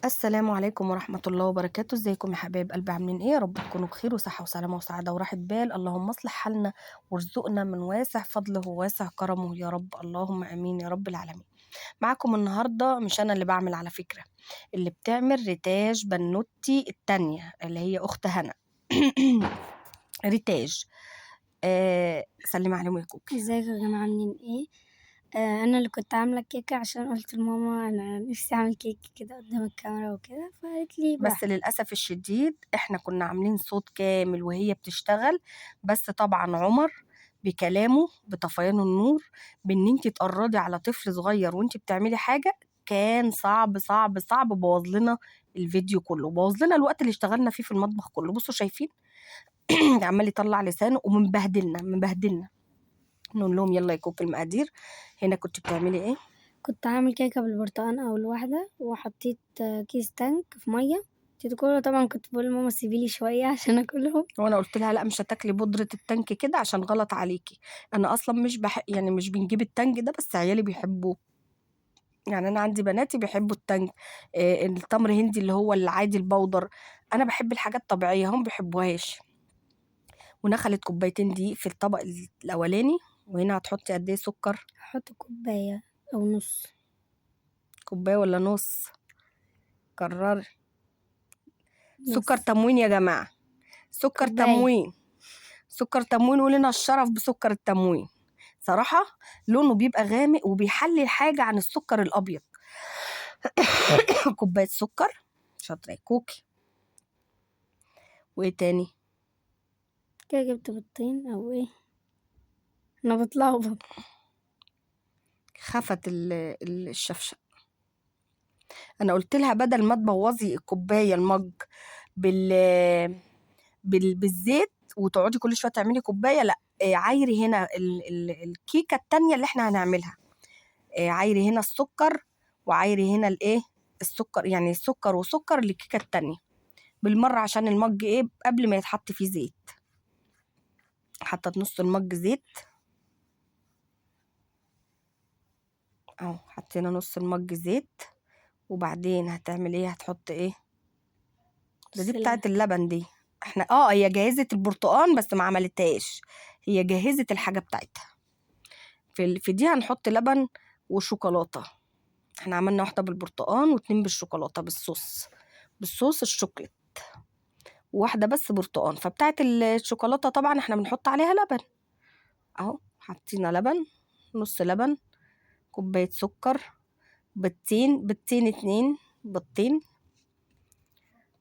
السلام عليكم ورحمة الله وبركاته. ازيكم يا حبايب قلبي؟ عاملين ايه؟ يا رب تكونوا بخير وصحة وسلامة وسعادة وراحة بال. اللهم اصلح حالنا وارزقنا من واسع فضله وواسع كرمه يا رب، اللهم امين يا رب العالمين. معاكم النهاردة مش انا اللي بعمل، على فكرة اللي بتعمل ريتاج بنوتي التانية اللي هي اخت هنا. ريتاج. سلمي عليهم يا كوكي. ازيكم يا جماعة عاملين ايه؟ انا اللي كنت عاملة كيكة عشان قلت لماما انا نفسي اعمل كيكة كده قدام الكاميرا وكده، فقالت لي بس براحتك. للأسف الشديد احنا كنا عاملين صوت كامل وهي بتشتغل، بس طبعا عمر بكلامه بطفيان النور بان انت تقرضي على طفل صغير وانت بتعملي حاجة كان صعب صعب صعب. بوظ لنا الفيديو كله، بوظ لنا الوقت اللي اشتغلنا فيه في المطبخ كله. بصوا شايفين؟ عمال يطلع لسانه ومبهدلنا مبهدلنا. نقول لهم يلا يا كوك المقادير. هنا كنت بتعملي ايه؟ كنت عامل كيكة بالبرتقال اول واحدة، وحطيت كيس تانك في مية. حطيت كله طبعا، كنت بقول لماما سيبيلي شوية عشان اكلهم. وانا قلت لها لا، مش هتاكلي بودره التانك كده عشان غلط عليكي. انا اصلا مش يعني مش بنجيب التانك ده، بس عيالي بيحبوه. يعني انا عندي بناتي بيحبوا التانك. التمر هندي اللي هو العادي البودر. انا بحب الحاجات الطبيعيه، هم بيحبوهاش. ونخلت كوبايتين دقيق في الطبق الاولاني. وهنا هتحطي قد ايه سكر؟ هحط كوباية او نص. كوبايه ولا نص؟ قرري. سكر نص تموين يا جماعه، سكر كوباية. تموين. سكر تموين، ولنا الشرف بسكر التموين. صراحة لونه بيبقى غامق وبيحلي الحاجة عن السكر الأبيض. كوباية سكر. شاطرة يا كوكي. وإيه تاني؟ كده جبت بيضتين او ايه؟ انا بتلخبط. خفت الشفشق. أنا قلت لها بدل ما تبوظي الكوباية المج بال... بالزيت وتقعدي كل شوية تعملي كوباية، لا. عايري هنا الكيكة التانية اللي احنا هنعملها. عايري هنا السكر، وعايري هنا الايه، السكر، يعني السكر وسكر الكيكة التانية بالمرة، عشان المج ايه قبل ما يتحط فيه زيت. حطت نص المج زيت اهو، حطينا نص المج زيت. وبعدين هتعمل ايه؟ هتحط ايه؟ دي بتاعت سلك. اللبن دي. احنا هي جهزت البرتقان بس ما عملتهاش. هي جهزت الحاجة بتاعتها. في دي هنحط لبن وشوكولاتة. احنا عملنا واحدة بالبرتقان واتنين بالشوكولاتة بالصوص الشوكليت، وواحدة بس برتقان. فبتاعت الشوكولاتة طبعا احنا بنحط عليها لبن اهو. حطينا لبن، نص لبن، كوباية سكر، بيضتين اتنين بيضتين.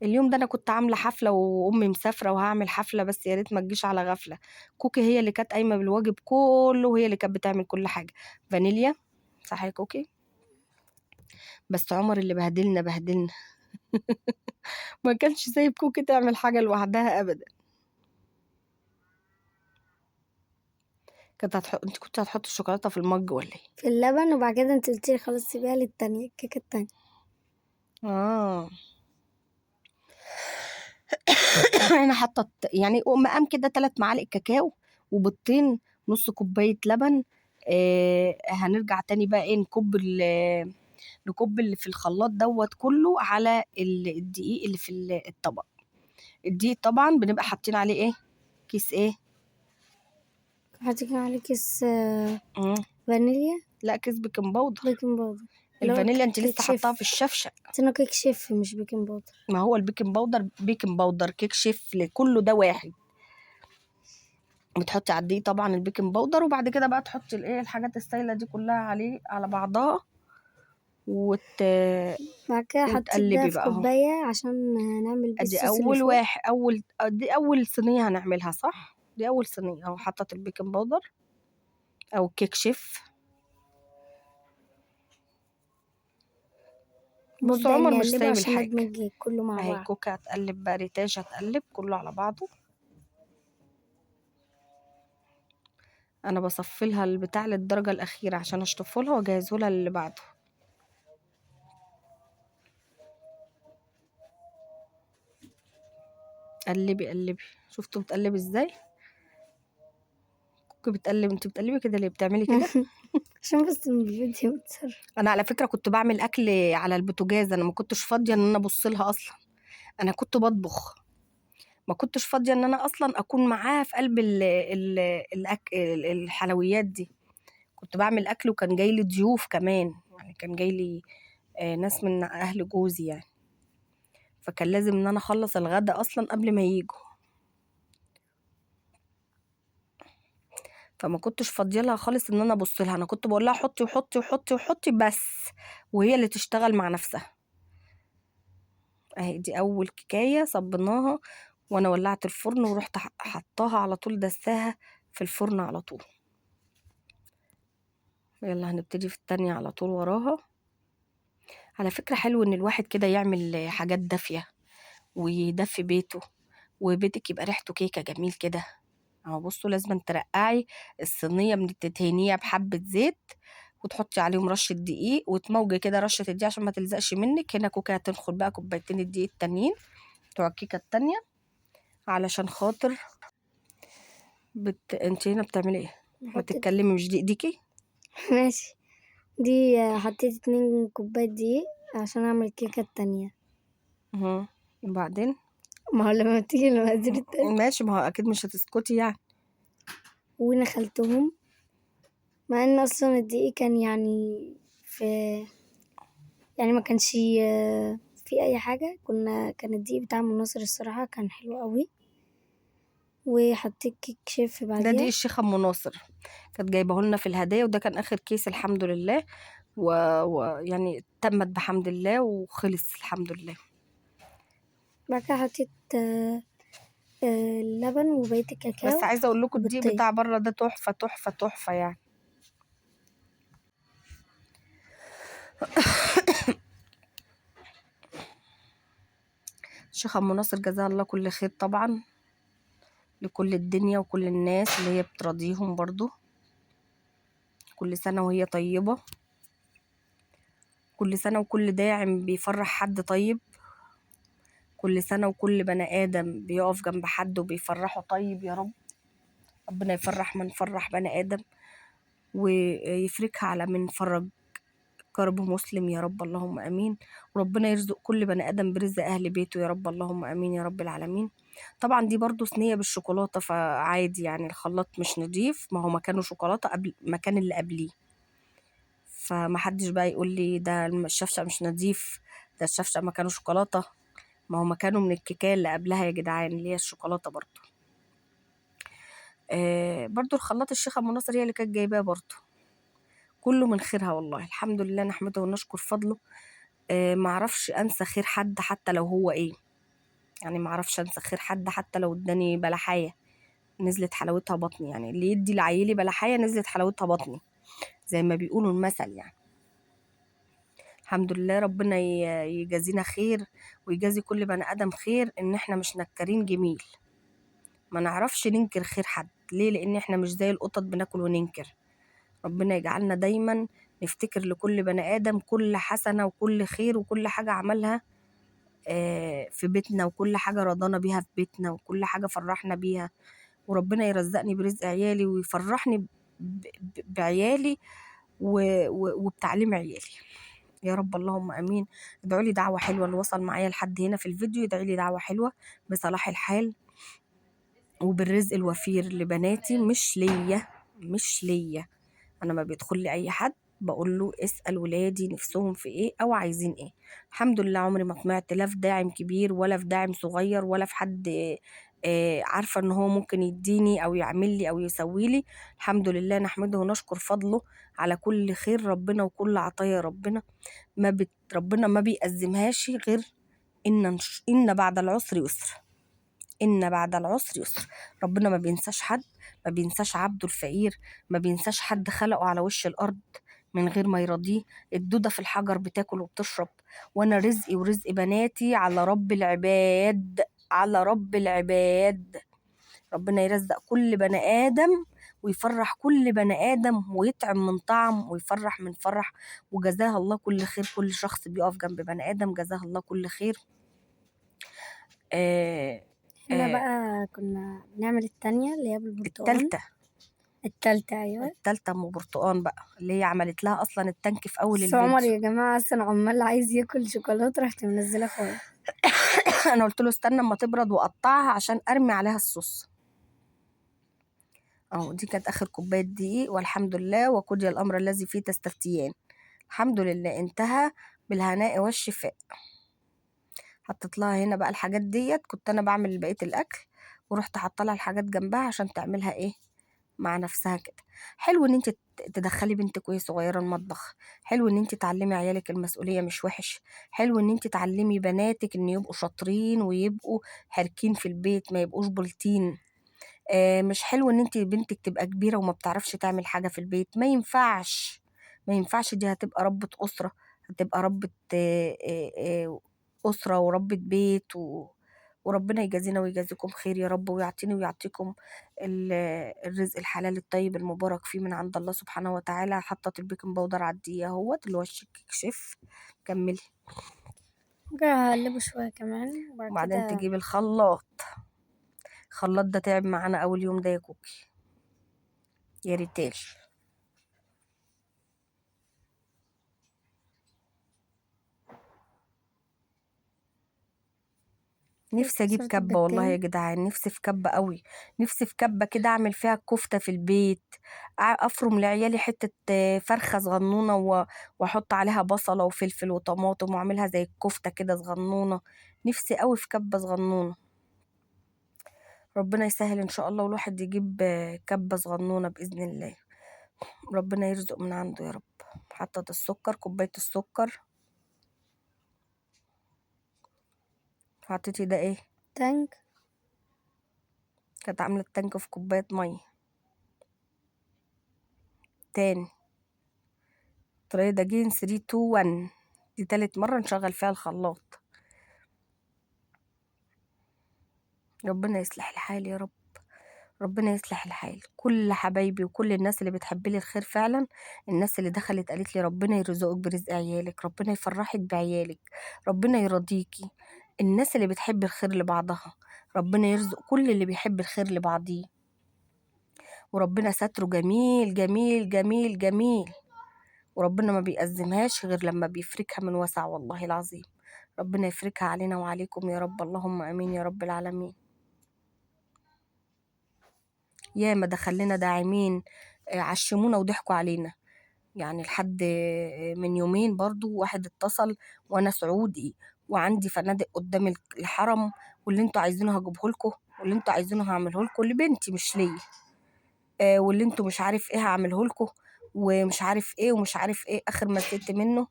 اليوم ده انا كنت عامله حفله وامي مسافره وهعمل حفله، بس يا ريت ما تجيش على غفله. كوكي هي اللي كانت قايمه بالواجب كله، وهي اللي كانت بتعمل كل حاجه. فانيليا. صح يا كوكي؟ بس عمر اللي بهدلنا. ما كانش سايب كوكي تعمل حاجه لوحدها ابدا. انت كنت هتحط الشوكولاته في المج ولا ايه؟ في اللبن، وبعد كده انت قلتيلي خلاص سيبيها للتانية، الكيكة التانية. اه. انا حطت يعني مقام كده 3 معالق كاكاو وبيضتين، نص كوبايه لبن. هنرجع تاني بقى ايه، نكب اللي في الخلاط دوت كله على الدقيق اللي في الطبق. الدقيق طبعا بنبقى حاطين عليه ايه؟ كيس ايه؟ حطيت عليه كيس مم. فانيليا. لا، كيس بيكنج باودر. بيكنج باودر. اللي هو الفانيليا انت كيك لسه حطاها شيف. في الشفشق. حطينا كيك شيف مش بيكنج باودر. ما هو البيكنج باودر بيكنج باودر، كيك شيف، كله ده واحد. بتحطي على الدقيق طبعا البيكنج باودر، وبعد كده بقى تحطي الايه، الحاجات السايله دي كلها عليه على بعضها بعد كده حطيت ده وتقلبي في بقى اهو. كوباية عشان نعمل بيه ادي الصوص اللي اول فوق. واحد، دي اول صينيه هنعملها، صح؟ دي اول صينيه اهو. حطت البيكنج باودر او كيك شيف. بص ببدأ عمر اني مش اقلبه سايب عشان الحاجه. ادمج كله مع اهي بعض. كوكا هتقلب بقى، ريتاج هتقلب كله على بعضه. انا بصفي لها البتاع للدرجه الاخيره عشان اشطفه لها واجهزه لها اللي بعده. قلبي قلبي. شفتوا بتقلبي ازاي؟ كوكي بتقلب. انت بتقلبي كده ليه؟ بتعملي كده عشان بس من الفيديو بتصرف. انا على فكره كنت بعمل اكل على البوتاجاز، انا ما كنتش فاضيه ان انا ابص لها اصلا، انا كنت بطبخ، ما كنتش فاضيه ان انا اصلا اكون معاها في قلب الحلويات دي. كنت بعمل اكل وكان جاي لي ضيوف كمان، يعني كان جاي لي ناس من اهل جوزي يعني، فكان لازم ان انا اخلص الغدا اصلا قبل ما ييجوا، فما كنتش فاضيه لها خالص ان انا ابص لها. انا كنت بقول لها حطي وحطي وحطي وحطي بس، وهي اللي تشتغل مع نفسها. اهي دي اول كيكايه صبناها، وانا ولعت الفرن ورحت حطاها على طول، دساها في الفرن على طول. يلا هنبتدي في التانية على طول وراها. على فكرة حلو ان الواحد كده يعمل حاجات دافية ويدفي بيته، وبيتك يبقى ريحته كيكة جميل كده. اهو بصوا، لازم ترقعي الصينية من تدهنيها بحبة زيت، وتحطي عليهم رشة دقيق، وتموجي كده رشة الدقيق عشان ما تلزقش منك. هنا كوكا هتدخل بقى كوبايتين الدقيق التانيين بتوع الكيكة التانية، علشان خاطر انت هنا بتعملي ايه؟ ما حطيت تتكلمي، مش دي ايديكي؟ ماشي. دي حطيت 2 كوباية دقيق عشان اعمل الكيكة التانية. وبعدين ما هو لما تيجي المقادير التانية ماشي، ما هو اكيد مش هتسكتي يعني. ونخلتهم، مع ان اصلا الدقيق كان يعني في، يعني ما كانش في اي حاجة. كان الدقيق بتاع مناصر الصراحة كان حلو قوي. وحطيت كيك شيف ده دي بعديها. الشيخة ام ناصر كانت جايبه لنا في الهدايا، وده كان اخر كيس الحمد لله، ويعني تمت بحمد الله وخلص الحمد لله. بعد كده حطيت اللبن وبقية بس الكاكاو عايزه اقول لكم الدقيق وبيضتين. بتاع بره ده تحفه تحفه تحفه يعني. الشيخة ام ناصر جزاها الله كل خير طبعا، لكل الدنيا وكل الناس اللي هي بتراضيهم برضو. كل سنه وهي طيبه، كل سنه وكل داعم بيفرح حد طيب، كل سنه وكل بني ادم بيقف جنب حد وبيفرحه طيب. يا رب ربنا يفرح من فرح بني ادم، ويفرجها على من فرج كرب مسلم يا رب اللهم امين. وربنا يرزق كل بني ادم برزق اهل بيته يا رب اللهم امين يا رب العالمين. طبعا دي برضو صينيه بالشوكولاته، فعادي يعني الخلاط مش نضيف، ما هو مكانه شوكولاته قبل مكان اللي قبليه، فما حدش بقى يقول لي ده الشفشق مش نضيف، ده الشفشق مكانه شوكولاته، ما هو مكانه من الكيكه اللي قبلها يا جدعان اللي هي الشوكولاته برضو. برضو الخلاط الشيخه ام ناصر هي اللي كانت جايباه برضو، كله من خيرها والله الحمد لله، نحمده ونشكر فضله. معرفش انسى خير حد حتى لو هو ايه، يعني معرفش انسى خير حد حتى لو اداني بلحاية نزلت حلاوتها بطني، يعني اللي يدي لعيلي بلحاية نزلت حلاوتها بطني زي ما بيقولوا المثل يعني. الحمد لله ربنا يجازينا خير، ويجازي كل بني ادم خير، ان احنا مش نكرين جميل، ما نعرفش ننكر خير حد. ليه؟ لان احنا مش زي القطط بناكل وننكر. ربنا يجعلنا دايما نفتكر لكل بني ادم كل حسنة وكل خير وكل حاجة عملها في بيتنا، وكل حاجة رضانا بيها في بيتنا، وكل حاجة فرحنا بيها. وربنا يرزقني برزق عيالي، ويفرحني بعيالي وبتعليم عيالي يا رب اللهم امين. ادعوا لي دعوه حلوه، اللي وصل معايا لحد هنا في الفيديو يدعي لي دعوه حلوه بصلاح الحال وبالرزق الوفير لبناتي، مش ليا، مش ليا. انا ما بيدخل لي اي حد بقول له اسال ولادي نفسهم في ايه او عايزين ايه. الحمد لله عمري ما طمعت لا في داعم كبير ولا في داعم صغير ولا في حد عارفه ان هو ممكن يديني او يعمل لي او يسوي لي. الحمد لله نحمده ونشكر فضله على كل خير ربنا وكل عطايا ربنا. ربنا ما بيأزمهاش غير ان بعد العسر يسر، إن بعد العسر يسر. ربنا ما بينساش حد، ما بينساش عبده الفقير، ما بينساش حد خلقه على وش الأرض من غير ما يرضيه. الدودة في الحجر بتاكل وبتشرب، وأنا رزقي ورزق بناتي على رب العباد، على رب العباد. ربنا يرزق كل بني آدم ويفرح كل بني آدم، ويطعم من طعم ويفرح من فرح. وجزاها الله كل خير، كل شخص بيقف جنب بني آدم جزاها الله كل خير. آه هنا بقى كنا بنعمل التانية اللي هي بالبرتقال. التالتة التالتة أيوة. التالتة ام برتقان بقى، اللي هي عملت لها اصلا التانك في اول بس عمر الفيديو. يا جماعة أصلا عمال عايز ياكل شوكولاتة، رحت منزلة خالص. انا قلت له استنى اما تبرد واقطعها عشان ارمي عليها الصوص. اهو دي كانت اخر كوبايه دقيق، والحمد لله وقضي الامر الذي فيه تستفتيان. الحمد لله انتهى بالهناء والشفاء. حطيت لها هنا بقى الحاجات ديت، كنت انا بعمل بقيه الاكل ورحت حاطه لها الحاجات جنبها عشان تعملها ايه مع نفسها كده. حلو ان انت تدخلي بنتك وهي صغيره المطبخ، حلو ان انت تعلمي عيالك المسؤوليه، مش وحش. حلو ان انت تعلمي بناتك ان يبقوا شاطرين ويبقوا حركين في البيت، ما يبقوش بلطين. مش حلو ان انت بنتك تبقى كبيره وما بتعرفش تعمل حاجه في البيت، ما ينفعش. ما ينفعش، دي هتبقى ربة أسرة، هتبقى ربة أسرة وربة بيت وربنا يجازينا ويجازيكم خير يا رب، ويعطيني ويعطيكم الرزق الحلال الطيب المبارك فيه من عند الله سبحانه وتعالى. حطت البيكنج باودر على الدقيقة اهوت اللي هو الشيك شيف. كملي. ممكن أقلبه شوية كمان وبعد وبعدين كده. تجيب الخلاط. الخلاط ده تعب معانا أول يوم ده يا كوكي، يا ريتال. نفسي اجيب كسرت كبة والله يا البتين. جدعان، نفسي في كبة قوي. نفسي في كبة كده اعمل فيها كفتة في البيت، افرم لعيالي حتة فرخة صغنونة واحط عليها بصلة وفلفل وطماطم واعملها زي الكفتة كده صغنونة. نفسي قوي في كبة صغنونة. ربنا يسهل ان شاء الله والواحد يجيب كبة صغنونة بإذن الله. ربنا يرزق من عنده يا رب. حطت السكر، كوباية السكر. حطيتي ده ايه؟ تانك. كانت عاملة التانك في كوباية مية. تاني. تري ده جين 3 2 1. دي تالت مرة نشغل فيها الخلاط. ربنا يصلح الحال يا رب. ربنا يصلح الحال. كل حبايبي وكل الناس اللي بتحب لي الخير فعلا، الناس اللي دخلت قالت لي ربنا يرزقك برزق عيالك، ربنا يفرحك بعيالك، ربنا يرضيكي. الناس اللي بتحب الخير لبعضها، ربنا يرزق كل اللي بيحب الخير لبعضيه. وربنا ستره جميل جميل جميل جميل، وربنا ما بيأزمهاش غير لما بيفركها من وسع والله العظيم. ربنا يفركها علينا وعليكم يا رب، اللهم امين يا رب العالمين. يا ما دخلنا داعمين عشمونا وضحكوا علينا. يعني لحد من يومين برضو واحد اتصل، وانا سعودي وعندي فنادق قدام الحرم، واللي انتوا عايزينه هجيبه لكم، واللي انتوا عايزينه هعمله لكم لبنتي مش ليا. واللي انتوا مش عارف ايه هعمله لكم، ومش عارف ايه ومش عارف ايه. اخر ما زهقت منه،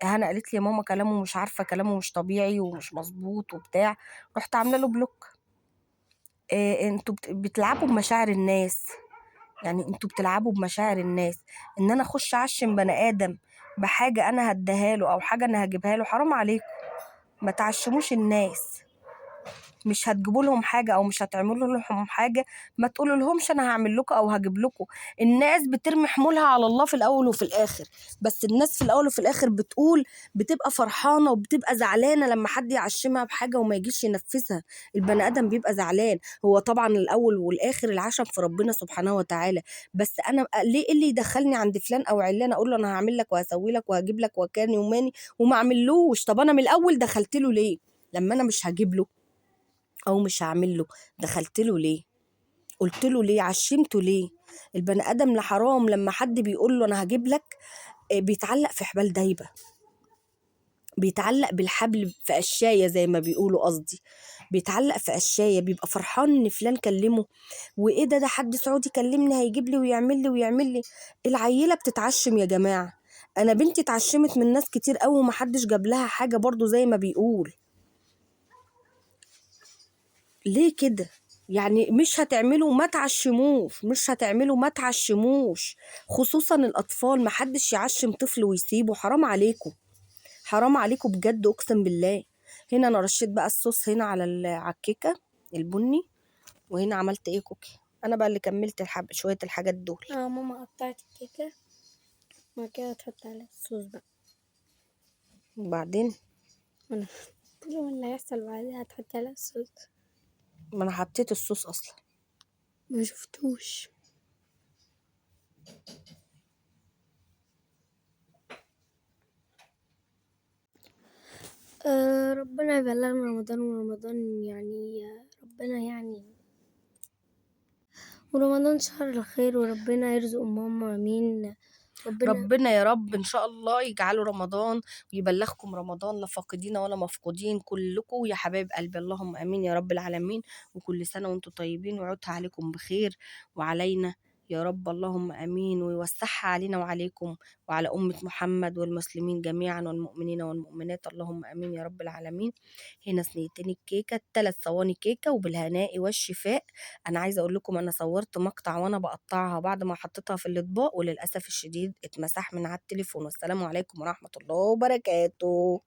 هنا قالت لي يا ماما كلامه مش عارفه، كلامه مش طبيعي ومش مظبوط وبتاع. رحت عامله له بلوك. انتوا بتلعبوا بمشاعر الناس. يعني انتوا بتلعبوا بمشاعر الناس. ان انا اخش اعشم بني ادم بحاجه انا هديها له او حاجه انا هجيبها له، حرام عليكم. ما تعشموش الناس. مش هتجيبوا لهم حاجه او مش هتعملوا لهم حاجه، ما تقولوا لهمش انا هعمل لكم او هجيب لكم. الناس بترمي حمولها على الله في الاول وفي الاخر، بس الناس في الاول وفي الاخر بتقول، بتبقى فرحانه وبتبقى زعلانه لما حد يعشمها بحاجه وما يجيش ينفذها. البني ادم بيبقى زعلان. هو طبعا الاول والاخر العشم في ربنا سبحانه وتعالى، بس انا ليه إيه اللي يدخلني عند فلان او علان اقول له انا هعمل لك وهسوي لك وهجيب لك وكاني وماني وما اعملوش؟ طب انا من الاول دخلت له ليه لما انا مش هجيب له او مش هعمل له؟ دخلت له ليه؟ قلت له ليه؟ عشمته ليه؟ البني ادم لحرام لما حد بيقول له انا هجيب لك بيتعلق في حبال دايبه، بيتعلق بالحبل في قشايه زي ما بيقولوا، قصدي بيتعلق في قشايه، بيبقى فرحان ان فلان كلمه، وايه ده حد سعودي كلمني هيجيب لي ويعمل لي ويعمل لي. العيله بتتعشم يا جماعه. انا بنتي اتعشمت من ناس كتير قوي ومحدش جاب لها حاجه برضو زي ما بيقول. ليه كده؟ يعني مش هتعملوا ما تعشموش، مش هتعملوا ما تعشموش، خصوصا الأطفال. محدش يعشم طفل ويسيبه، حرام عليكم. حرام عليكم بجد أقسم بالله. هنا أنا رشيت بقى الصوص هنا على على الكيكة البني. وهنا عملت إيه كوكي؟ أنا بقى اللي كملت شوية الحاجات دول. ماما قطعت الكيكة بعد كده تحط عليها الصوص بقى. وبعدين انا قلت له اللي هيحصل بعدها هتحط عليها الصوص. ما أنا حطيت الصوص أصلا. ما شفتوش. ربنا يبلغنا رمضان، ورمضان يعني ربنا يعني ورمضان شهر الخير، وربنا يرزق ماما آمين. ربنا ربنا يا رب إن شاء الله يجعله رمضان ويبلغكم رمضان، لا فاقدين ولا مفقودين كلكم يا حبايب قلبي، اللهم آمين يا رب العالمين. وكل سنة وانتم طيبين ويعودها عليكم بخير وعلينا يا رب، اللهم آمين، ويوسعها علينا وعليكم وعلى أمة محمد والمسلمين جميعا والمؤمنين والمؤمنات، اللهم آمين يا رب العالمين. هنا صينيتين الكيكة، 3 صواني كيكة وبالهناء والشفاء. أنا عايزة أقول لكم أنا صورت مقطع وأنا بقطعها بعد ما حطيتها في الأطباق، وللأسف الشديد اتمسح من على التليفون. والسلام عليكم ورحمة الله وبركاته.